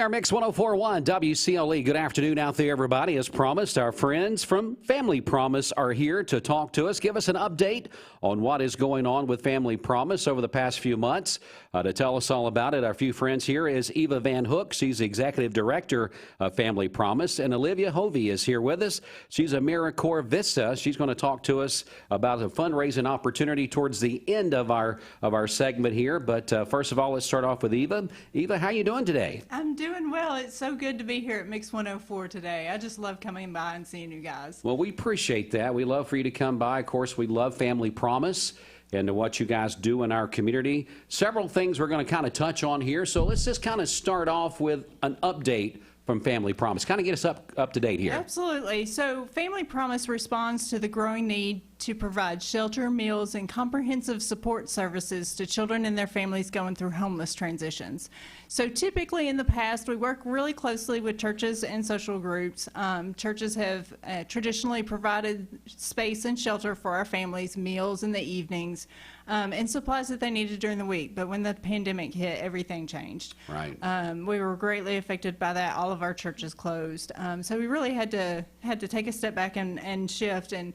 We are Mix 104.1 WCLE. Good afternoon out there, everybody. As promised, our friends from Family Promise are here to talk to us, give us an update on what is going on with Family Promise over the past few months. To tell us all about it, our few friends here is Eva Vanhook. She's the Executive Director of Family Promise. And Olivia Hovey is here with us. She's Americore Vista. She's going to talk to us about a fundraising opportunity towards the end of our segment here. But first of all, let's start off with Eva. Eva, how are you doing today? I'm doing well. It's so good to be here at Mix 104 today. I just love coming by and seeing you guys. Well, we appreciate that. We love for you to come by. Of course, we love Family Promise and to what you guys do in our community. Several things we're going to kind of touch on here. So let's just kind of start off with an update from Family Promise. Kind of get us up to date here. Absolutely. So Family Promise responds to the growing need to provide shelter, meals, and comprehensive support services to children and their families going through homeless transitions. So typically in the past, we work really closely with churches and social groups. Churches have traditionally provided space and shelter for our families, meals in the evenings, and supplies that they needed during the week. But when the pandemic hit, everything changed. Right. We were greatly affected by that. All of our churches closed. So we really had to take a step back and shift and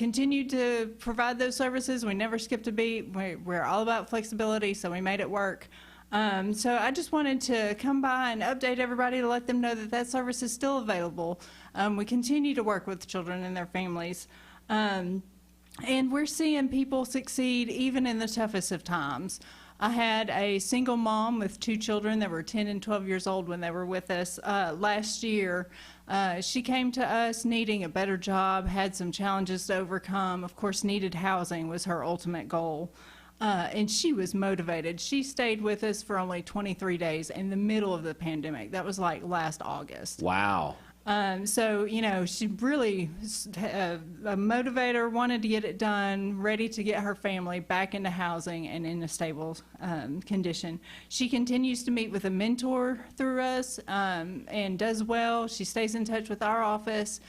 continue to provide those services. We never skipped a beat. We're all about flexibility, so we made it work. So I just wanted to come by and update everybody to let them know that that service is still available. We continue to work with children and their families. And we're seeing people succeed even in the toughest of times. I had a single mom with two children that were 10 and 12 years old when they were with us last year. She came to us needing a better job, had some challenges to overcome. Of course, needed housing was her ultimate goal. And she was motivated. She stayed with us for only 23 days in the middle of the pandemic. That was like last August. Wow. So, you know, she really, a motivator, wanted to get it done, ready to get her family back into housing and in a stable condition. She continues to meet with a mentor through us and does well. She stays in touch with our office.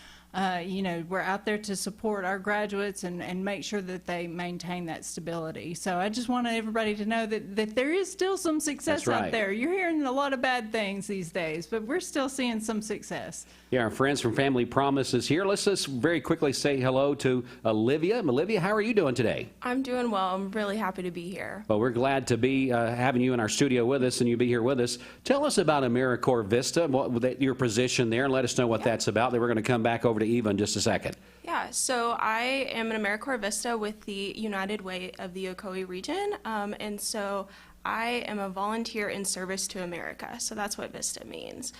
You know, we're out there to support our graduates and make sure that they maintain that stability. So I just wanted everybody to know that there is still some success out there. You're hearing a lot of bad things these days, but we're still seeing some success. Yeah, our friends from Family Promise is here. Let's just very quickly say hello to Olivia. Olivia, how are you doing today? I'm doing well. I'm really happy to be here. Well, we're glad to be having you in our studio with us and you be here with us. Tell us about Americore Vista, your position there, and let us know what that's about. Then we're going to come back over to Eva in just a second. Yeah, so I am an Americore Vista with the United Way of the Ocoee region, and so I am a volunteer in service to America, so that's what Vista means.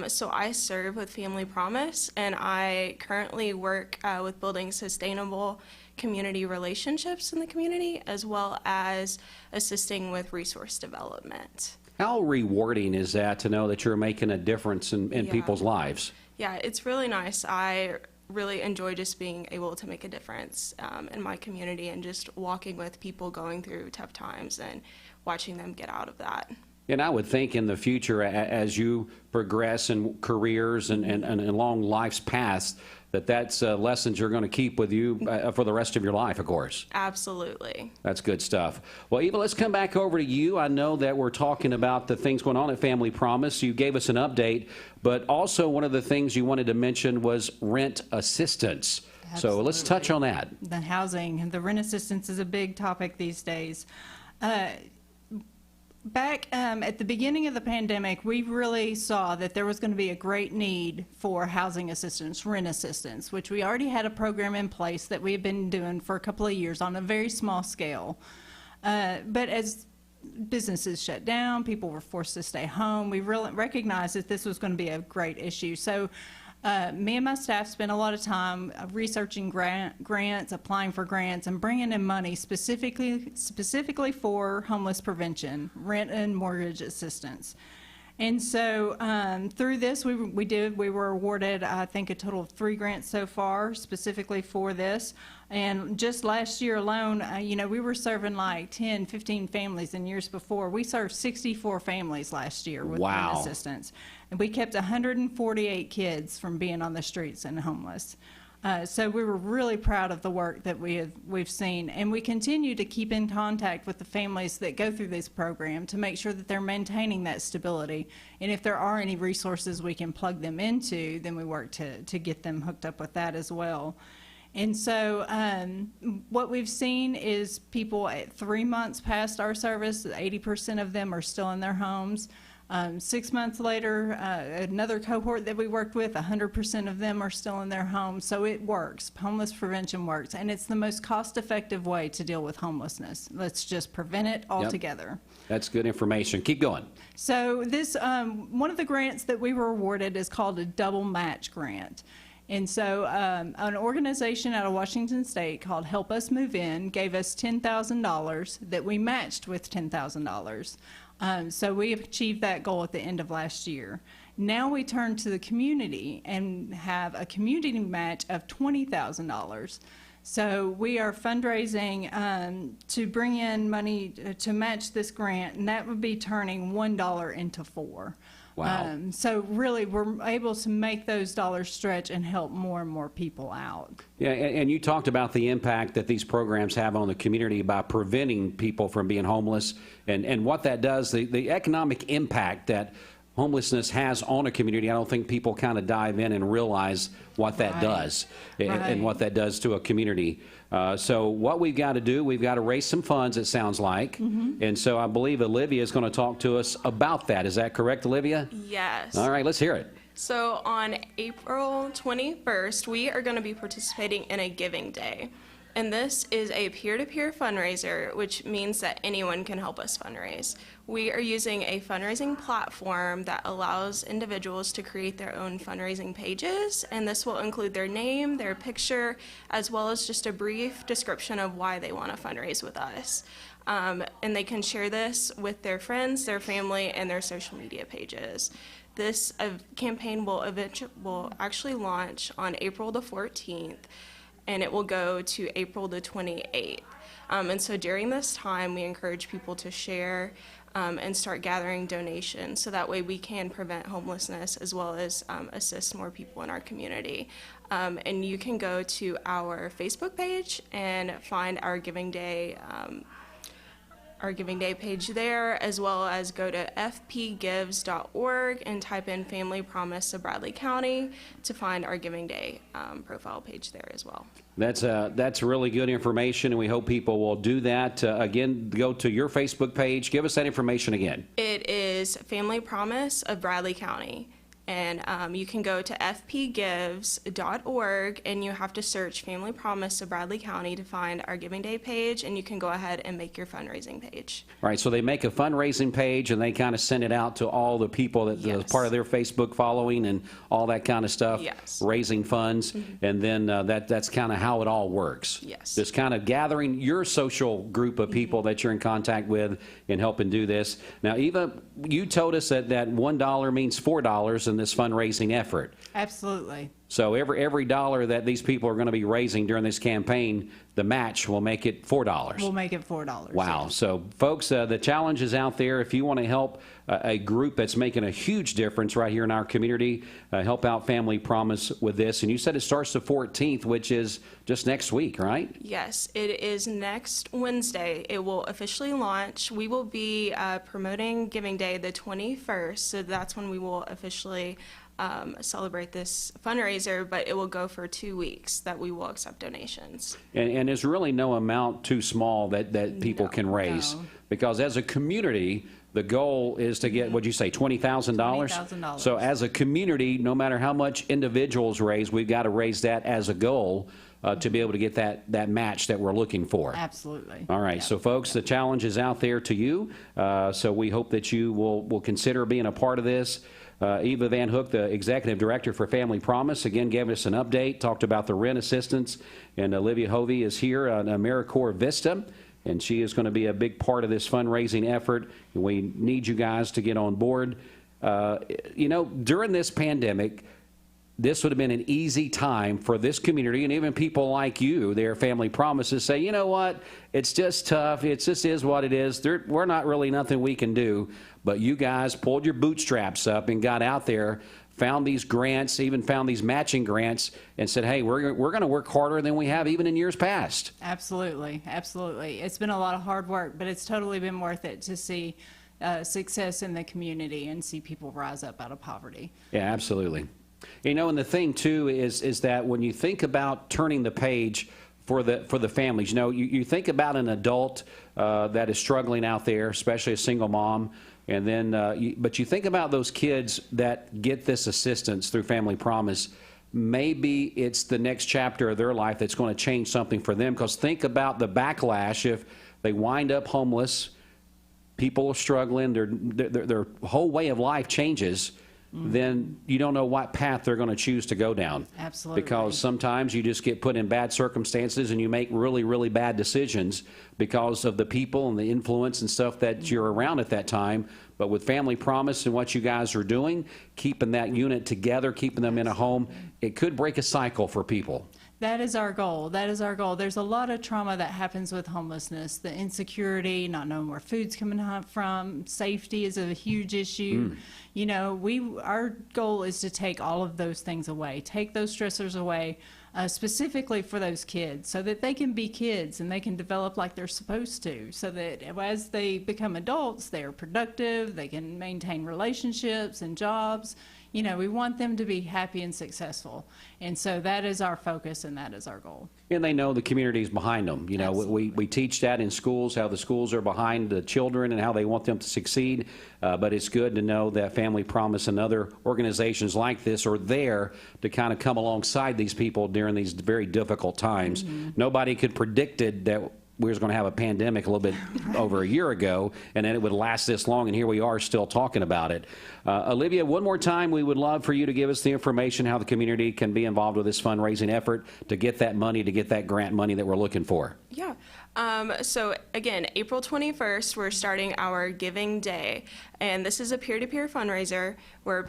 So I serve with Family Promise, and I currently work with building sustainable community relationships in the community, as well as assisting with resource development. How rewarding is that to know that you're making a difference in people's lives? Yeah, it's really nice. I really enjoy just being able to make a difference in my community and just walking with people going through tough times and watching them get out of that. And I would think in the future, as you progress in careers and along life's paths, that's lessons you're going to keep with you for the rest of your life, of course. Absolutely. That's good stuff. Well, Eva, let's come back over to you. I know that we're talking about the things going on at Family Promise. You gave us an update, but also one of the things you wanted to mention was rent assistance. Absolutely. So let's touch on that. The housing, the rent assistance is a big topic these days. Back at the beginning of the pandemic, we really saw that there was going to be a great need for housing assistance, rent assistance, which we already had a program in place that we have been doing for a couple of years on a very small scale. But as businesses shut down, people were forced to stay home, we really recognized that this was going to be a great issue. So me and my staff spent a lot of time researching grants, applying for grants, and bringing in money specifically for homeless prevention, rent and mortgage assistance. And so through this, we were awarded, I think, a total of 3 grants so far, specifically for this. And just last year alone, you know, we were serving like 10, 15 families, and years before, we served 64 families last year with rent assistance. And we kept 148 kids from being on the streets and homeless. So we were really proud of the work that we've seen, and we continue to keep in contact with the families that go through this program to make sure that they're maintaining that stability. And if there are any resources we can plug them into, then we work to get them hooked up with that as well. And so what we've seen is people at 3 months past our service, 80% of them are still in their homes. 6 months later, another cohort that we worked with, 100% of them are still in their homes. So it works. Homeless prevention works. And it's the most cost-effective way to deal with homelessness. Let's just prevent it altogether. Yep. That's good information. Keep going. So this, one of the grants that we were awarded is called a double match grant. And so an organization out of Washington State called Help Us Move In gave us $10,000 that we matched with $10,000. So we achieved that goal at the end of last year. Now we turn to the community and have a community match of $20,000. So we are fundraising to bring in money to match this grant, and that would be turning $1 into $4. Wow. So really, we're able to make those dollars stretch and help more and more people out. Yeah, and you talked about the impact that these programs have on the community by preventing people from being homeless and what that does, the economic impact that homelessness has on a community. I don't think people kind of dive in and realize what that does and what that does to a community. So what we've got to do, we've got to raise some funds, it sounds like. And so I believe Olivia is going to talk to us about that. Is that correct, Olivia? Yes. All right, let's hear it. So on April 21st, we are going to be participating in a giving day. And this is a peer-to-peer fundraiser, which means that anyone can help us fundraise. We are using a fundraising platform that allows individuals to create their own fundraising pages, and this will include their name, their picture, as well as just a brief description of why they want to fundraise with us. And they can share this with their friends, their family, and their social media pages. This campaign will actually launch on April the 14th. And it will go to April the 28th. And so during this time, we encourage people to share and start gathering donations so that way we can prevent homelessness as well as assist more people in our community. And you can go to our Facebook page and find our Giving Day page there, as well as go to fpgives.org and type in Family Promise of Bradley County to find our Giving Day profile page there as well. That's really good information, and we hope people will do that. Again, go to your Facebook page. Give us that information again. It is Family Promise of Bradley County. And you can go to fpgives.org, and you have to search Family Promise of Bradley County to find our Giving Day page, and you can go ahead and make your fundraising page. All right, so they make a fundraising page, and they kind of send it out to all the people that are part of their Facebook following and all that kind of stuff, raising funds, and then that's kind of how it all works. Yes. Just kind of gathering your social group of people that you're in contact with and helping do this. Now, Eva, you told us that $1 means $4 in this fundraising effort. Absolutely. So every dollar that these people are going to be raising during this campaign, the match will make it $4. We'll make it $4. Wow. Yes. So, folks, the challenge is out there. If you want to help a group that's making a huge difference right here in our community, help out Family Promise with this. And you said it starts the 14th, which is just next week, right? Yes, it is next Wednesday. It will officially launch. We will be promoting Giving Day the 21st, so that's when we will officially celebrate this fundraiser, but it will go for 2 weeks that we will accept donations. And there's really no amount too small that people can raise. No. Because as a community, the goal is to get, what'd you say, $20,000? $20,000. So as a community, no matter how much individuals raise, we've got to raise that as a goal to be able to get that match that we're looking for. Absolutely. All right, so folks, the challenge is out there to you. So we hope that you will consider being a part of this. Eva Vanhook, the Executive Director for Family Promise, again gave us an update, talked about the rent assistance, and Olivia Hovey is here on Americore Vista, and she is going to be a big part of this fundraising effort. We need you guys to get on board. You know, during this pandemic, this would have been an easy time for this community and even people like you, their Family Promises, say, you know what, it's just tough. It just is what it is. We're not really nothing we can do. But you guys pulled your bootstraps up and got out there, found these grants, even found these matching grants, and said, hey, we're going to work harder than we have even in years past. Absolutely, absolutely. It's been a lot of hard work, but it's totally been worth it to see success in the community and see people rise up out of poverty. Yeah, absolutely. You know, and the thing too is that when you think about turning the page for the families, you know, you think about an adult that is struggling out there, especially a single mom, and then but you think about those kids that get this assistance through Family Promise. Maybe it's the next chapter of their life that's going to change something for them, because think about the backlash if they wind up homeless, people are struggling, their whole way of life changes. Then you don't know what path they're going to choose to go down. Absolutely. Because sometimes you just get put in bad circumstances and you make really, really bad decisions because of the people and the influence and stuff that you're around at that time. But with Family Promise and what you guys are doing, keeping that unit together, keeping them in a home, it could break a cycle for people. That is our goal. That is our goal. There's a lot of trauma that happens with homelessness. The insecurity, not knowing where food's coming from, safety is a huge issue. You know, our goal is to take all of those things away, take those stressors away, specifically for those kids, so that they can be kids and they can develop like they're supposed to, so that as they become adults, they're productive, they can maintain relationships and jobs. You know, we want them to be happy and successful. And so that is our focus and that is our goal. And they know the community is behind them. You know, Absolutely. we teach that in schools, how the schools are behind the children and how they want them to succeed. But it's good to know that Family Promise and other organizations like this are there to kind of come alongside these people during these very difficult times. Nobody could predict it that we were going to have a pandemic a little bit over a year ago, and then it would last this long, and here we are still talking about it. Olivia, one more time, we would love for you to give us the information how the community can be involved with this fundraising effort to get that money, to get that grant money that we're looking for. Yeah. So again, April 21st, we're starting our Giving Day, and this is a peer-to-peer fundraiser where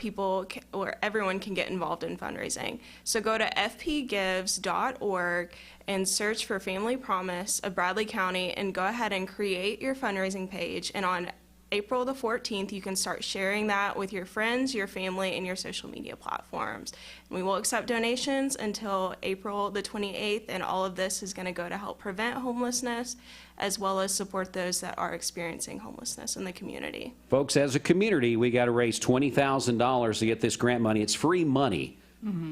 where everyone can get involved in fundraising. So go to fpgives.org and search for Family Promise of Bradley County and go ahead and create your fundraising page. And on April the 14th, you can start sharing that with your friends, your family, and your social media platforms. And we will accept donations until April the 28th, and all of this is going to go to help prevent homelessness, as well as support those that are experiencing homelessness in the community. Folks, as a community, we got to raise $20,000 to get this grant money. It's free money.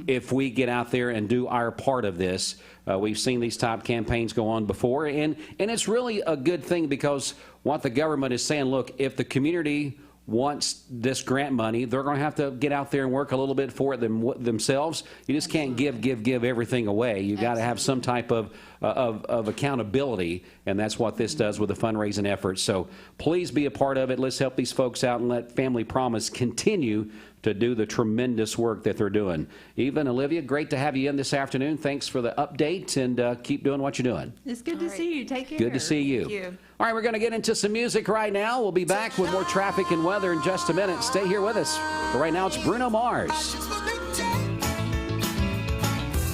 If we get out there and do our part of this. We've seen these type campaigns go on before, and it's really a good thing, because what the government is saying, look, if the community wants this grant money, they're going to have to get out there and work a little bit for it themselves. You just can't give everything away. You got to have some type of accountability, and that's what this does with the fundraising effort. So please be a part of it. Let's help these folks out and let Family Promise continue to do the tremendous work that they're doing. Eva and Olivia, great to have you in this afternoon. Thanks for the update, and keep doing what you're doing. It's good to see you. Take care. Good to see you. Thank you. All right, we're going to get into some music right now. We'll be back with more traffic and weather in just a minute. Stay here with us. But right now, it's Bruno Mars.